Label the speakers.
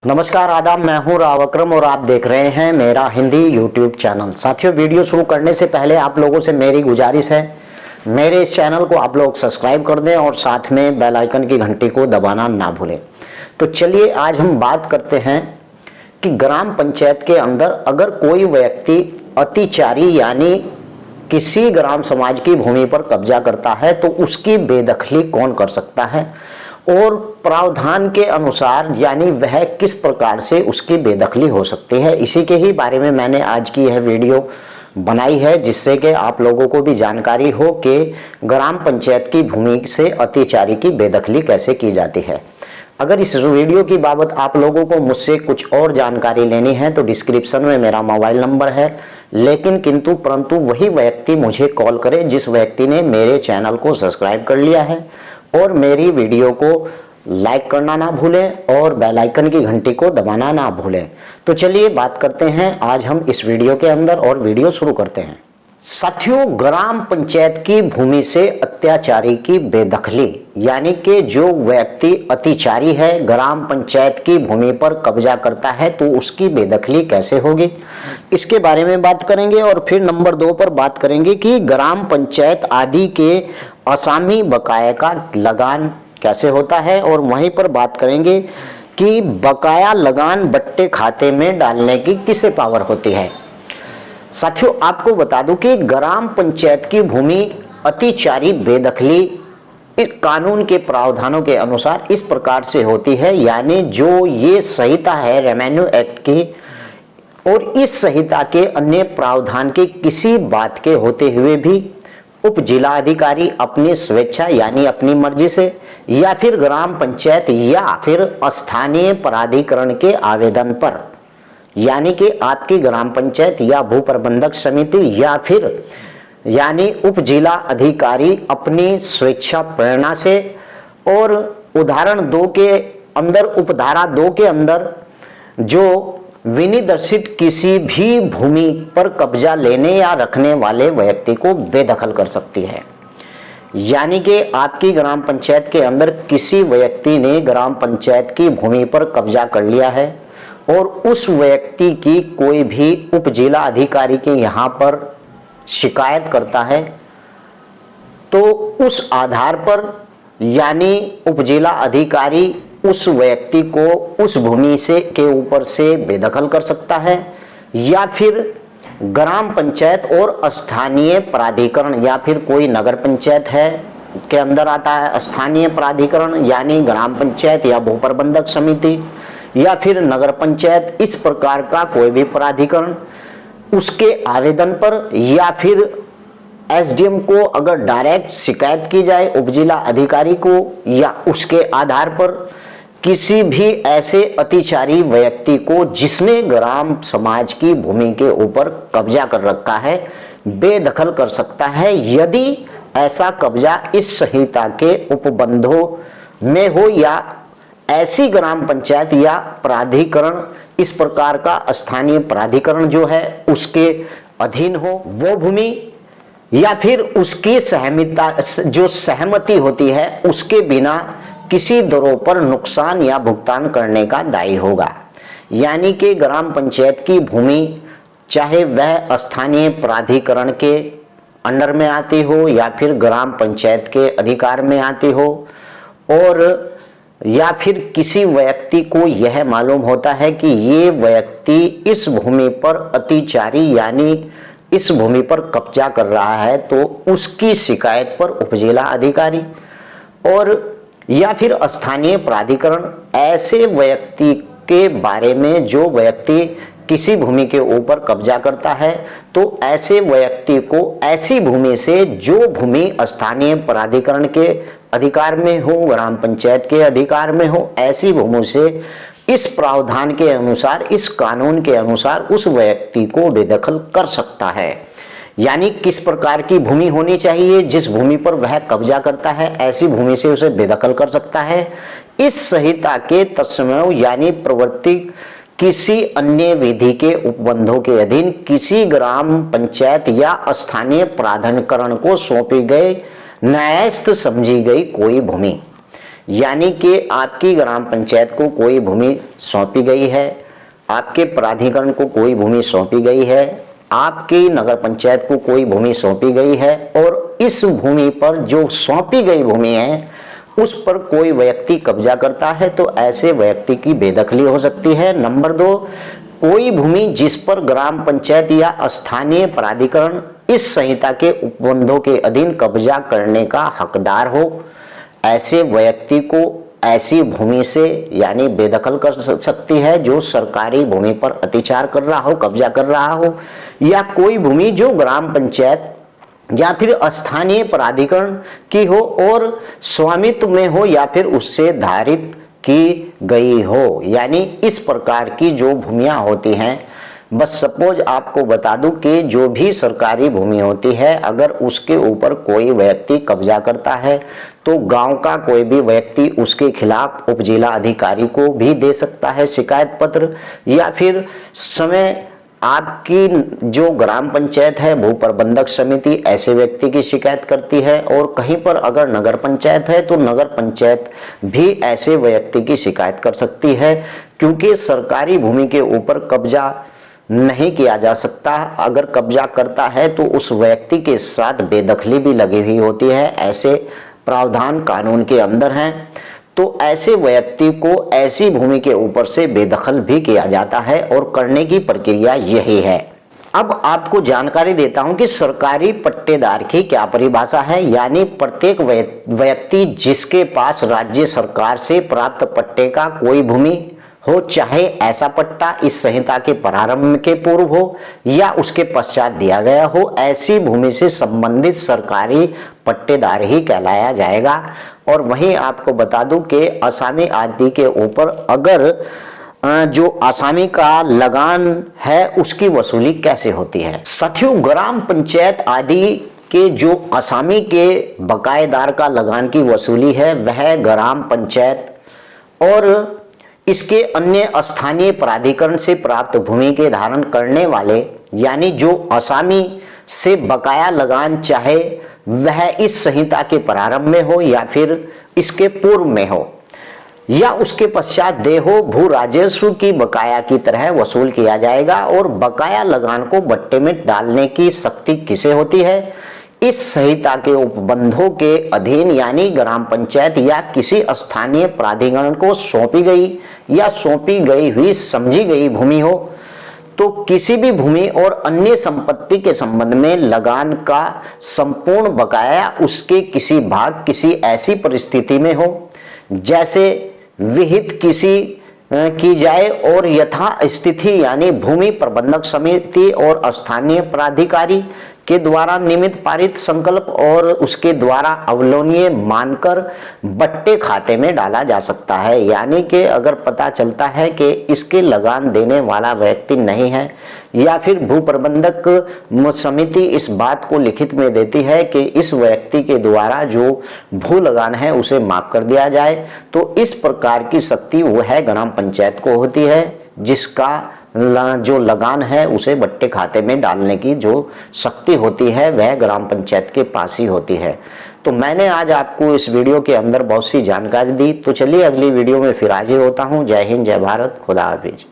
Speaker 1: नमस्कार आदाब, मैं हूं राव अकरम और आप देख रहे हैं मेरा हिंदी यूट्यूब चैनल। साथियों, वीडियो शुरू करने से पहले आप लोगों से मेरी गुजारिश है, मेरे इस चैनल को आप लोग सब्सक्राइब कर दें और साथ में बेल आइकन की घंटी को दबाना ना भूलें। तो चलिए आज हम बात करते हैं कि ग्राम पंचायत के अंदर अगर कोई व्यक्ति अतिचारी यानी किसी ग्राम समाज की भूमि पर कब्जा करता है तो उसकी बेदखली कौन कर सकता है और प्रावधान के अनुसार यानी वह किस प्रकार से उसकी बेदखली हो सकती है। इसी के ही बारे में मैंने आज की यह वीडियो बनाई है, जिससे कि आप लोगों को भी जानकारी हो कि ग्राम पंचायत की भूमि से अतिचारी की बेदखली कैसे की जाती है। अगर इस वीडियो की बाबत आप लोगों को मुझसे कुछ और जानकारी लेनी है तो डिस्क्रिप्शन में मेरा मोबाइल नंबर है, लेकिन किंतु परंतु वही व्यक्ति मुझे कॉल करे जिस व्यक्ति ने मेरे चैनल को सब्सक्राइब कर लिया है और मेरी वीडियो को लाइक करना ना भूलें और बेल आइकन की घंटी को दबाना ना भूलें। तो चलिए बात करते हैं आज हम इस वीडियो के अंदर और वीडियो शुरू करते हैं। साथियों, ग्राम पंचायत की भूमि से अत्याचारी की बेदखली यानी कि जो व्यक्ति अतिचारी है ग्राम पंचायत की भूमि पर कब्जा करता है तो उसकी बेदखली कैसे होगी, इसके बारे में बात करेंगे। और फिर नंबर 2 पर बात करेंगे कि ग्राम पंचायत आदि के असामी बकाया का लगान कैसे होता है और वहीं पर बात करेंगे कि बकाया लगान बट्टे खाते में डालने की किसे पावर होती है। साथियों, आपको बता दूं कि ग्राम पंचायत की भूमि अतिचारी बेदखली इस कानून के प्रावधानों के अनुसार इस प्रकार से होती है, यानी जो ये संहिता है रेवेन्यू एक्ट की और इस संहिता के अन्य प्रावधान के किसी बात के होते हुए भी उप जिला अधिकारी अपनी स्वेच्छा यानी अपनी मर्जी से या फिर ग्राम पंचायत या फिर स्थानीय प्राधिकरण के आवेदन पर यानी कि आपकी ग्राम पंचायत या भू प्रबंधक समिति या फिर यानी उप जिला अधिकारी अपनी स्वेच्छा प्रेरणा से और उदाहरण 2 के अंदर उपधारा 2 के अंदर जो विनिर्देशित किसी भी भूमि पर कब्जा लेने या रखने वाले व्यक्ति को बेदखल कर सकती है। यानी कि आपकी ग्राम पंचायत के अंदर किसी व्यक्ति ने ग्राम पंचायत की भूमि पर कब्जा कर लिया है और उस व्यक्ति की कोई भी उप जिला अधिकारी के यहाँ पर शिकायत करता है तो उस आधार पर यानी उप जिला अधिकारी उस व्यक्ति को उस भूमि से के ऊपर से बेदखल कर सकता है या फिर ग्राम पंचायत और स्थानीय प्राधिकरण या फिर कोई नगर पंचायत है के अंदर आता है स्थानीय प्राधिकरण यानी ग्राम पंचायत या भू प्रबंधक समिति या फिर नगर पंचायत, इस प्रकार का कोई भी प्राधिकरण उसके आवेदन पर या फिर एसडीएम को अगर डायरेक्ट शिकायत की जाए उप जिला अधिकारी को या उसके आधार पर किसी भी ऐसे अतिचारी व्यक्ति को जिसने ग्राम समाज की भूमि के ऊपर कब्जा कर रखा है बेदखल कर सकता है, यदि ऐसा कब्जा इस संहिता के उपबंधों में हो या ऐसी ग्राम पंचायत या प्राधिकरण इस प्रकार का स्थानीय प्राधिकरण जो है उसके अधीन हो वो भूमि या फिर उसकी सहमति होती है उसके बिना किसी दरों पर नुकसान या भुगतान करने का दायी होगा। यानी कि ग्राम पंचायत की भूमि चाहे वह स्थानीय प्राधिकरण के अंडर में आती हो या फिर ग्राम पंचायत के अधिकार में आती हो और या फिर किसी व्यक्ति को यह मालूम होता है कि ये व्यक्ति इस भूमि पर अतिचारी यानी इस भूमि पर कब्जा कर रहा है तो उसकी शिकायत पर उपजिला अधिकारी और या फिर स्थानीय प्राधिकरण ऐसे व्यक्ति के बारे में जो व्यक्ति किसी भूमि के ऊपर कब्जा करता है तो ऐसे व्यक्ति को ऐसी भूमि से जो भूमि स्थानीय प्राधिकरण के अधिकार में हो ग्राम पंचायत के अधिकार में हो ऐसी भूमि से इस प्रावधान के अनुसार इस कानून के अनुसार उस व्यक्ति को बेदखल कर सकता है। यानी किस प्रकार की भूमि होनी चाहिए, जिस भूमि पर वह कब्जा करता है ऐसी भूमि से उसे बेदखल कर सकता है। इस संहिता के तत्समय यानी प्रवृत्ति किसी अन्य विधि के उपबंधों के अधीन किसी ग्राम पंचायत या स्थानीय प्राधिकरण को सौंपी गई न्यायस्थ समझी गई कोई भूमि यानी कि आपकी ग्राम पंचायत को कोई भूमि सौंपी गई है, आपके प्राधिकरण को कोई भूमि सौंपी गई है, आपकी नगर पंचायत को कोई भूमि सौंपी गई है और इस भूमि पर जो सौंपी गई भूमि है उस पर कोई व्यक्ति कब्जा करता है तो ऐसे व्यक्ति की बेदखली हो सकती है। नंबर 2, कोई भूमि जिस पर ग्राम पंचायत या स्थानीय प्राधिकरण इस संहिता के उपबंधों के अधीन कब्जा करने का हकदार हो, ऐसे व्यक्ति को ऐसी भूमि से यानी बेदखल कर सकती है जो सरकारी भूमि पर अत्याचार कर रहा हो, कब्जा कर रहा हो, या कोई भूमि जो ग्राम पंचायत या फिर स्थानीय प्राधिकरण की हो और स्वामित्व में हो या फिर उससे धारित की गई हो। यानी इस प्रकार की जो भूमियां होती हैं, बस सपोज आपको बता दूं कि जो भी सरकारी भूमि होती है अगर उसके ऊपर कोई व्यक्ति कब्जा करता है तो गांव का कोई भी व्यक्ति उसके खिलाफ उप जिला अधिकारी को भी दे सकता है शिकायत पत्र, या फिर समय आपकी जो ग्राम पंचायत है भू प्रबंधक समिति ऐसे व्यक्ति की शिकायत करती है, और कहीं पर अगर नगर पंचायत है तो नगर पंचायत भी ऐसे व्यक्ति की शिकायत कर सकती है, क्योंकि सरकारी भूमि के ऊपर कब्जा नहीं किया जा सकता। अगर कब्जा करता है तो उस व्यक्ति के साथ बेदखली भी लगी हुई होती है, ऐसे प्रावधान कानून के अंदर हैं। तो ऐसे व्यक्ति को ऐसी भूमि के ऊपर से बेदखल भी किया जाता है और करने की प्रक्रिया यही है। अब आपको जानकारी देता हूं कि सरकारी पट्टेदार की क्या परिभाषा है। यानी प्रत्येक व्यक्ति जिसके पास राज्य सरकार से प्राप्त पट्टे का कोई भूमि हो, चाहे ऐसा पट्टा इस संहिता के प्रारंभ के पूर्व हो या उसके पश्चात दिया गया हो, ऐसी भूमि से संबंधित सरकारी पट्टेदार ही कहलाया जाएगा। और वहीं आपको बता दूं कि असामी आदि के ऊपर अगर जो असामी का लगान है उसकी वसूली कैसे होती है। साथियों, ग्राम पंचायत आदि के जो असामी के बकायेदार का लगान की वसूली है वह ग्राम पंचायत और इसके अन्य स्थानीय प्राधिकरण से प्राप्त भूमि के धारण करने वाले, यानी जो असामी से बकाया लगान चाहे वह इस संहिता के प्रारंभ में हो या फिर इसके पूर्व में हो या उसके पश्चात दे हो, भू राजस्व की बकाया की तरह वसूल किया जाएगा। और बकाया लगान को बट्टे में डालने की शक्ति किसे होती है? इस संहिता के उपबंधों के अधीन यानी ग्राम पंचायत या किसी स्थानीय प्राधिकरण को सौंपी गई या सौंपी गई हुई समझी गई भूमि हो, तो किसी भी भूमि और अन्य संपत्ति के संबंध में लगान का संपूर्ण बकाया उसके किसी भाग किसी ऐसी परिस्थिति में हो जैसे विहित किसी की जाए और यथा स्थिति यानी भूमि प्रबंधक समिति और स्थानीय प्राधिकारी के द्वारा नियमित पारित संकल्प और उसके द्वारा अवलोकनीय मानकर बट्टे खाते में डाला जा सकता है। यानी कि अगर पता चलता है कि इसके लगान देने वाला व्यक्ति नहीं है या फिर भू प्रबंधक समिति इस बात को लिखित में देती है कि इस व्यक्ति के द्वारा जो भू लगान है उसे माफ कर दिया जाए, तो इस प्रकार की शक्ति वह ग्राम पंचायत को होती है जिसका जो लगान है उसे बट्टे खाते में डालने की जो शक्ति होती है वह ग्राम पंचायत के पास ही होती है। तो मैंने आज आपको इस वीडियो के अंदर बहुत सी जानकारी दी। तो चलिए अगली वीडियो में फिर हाजिर होता हूँ। जय हिंद, जय भारत, खुदा हाफिज।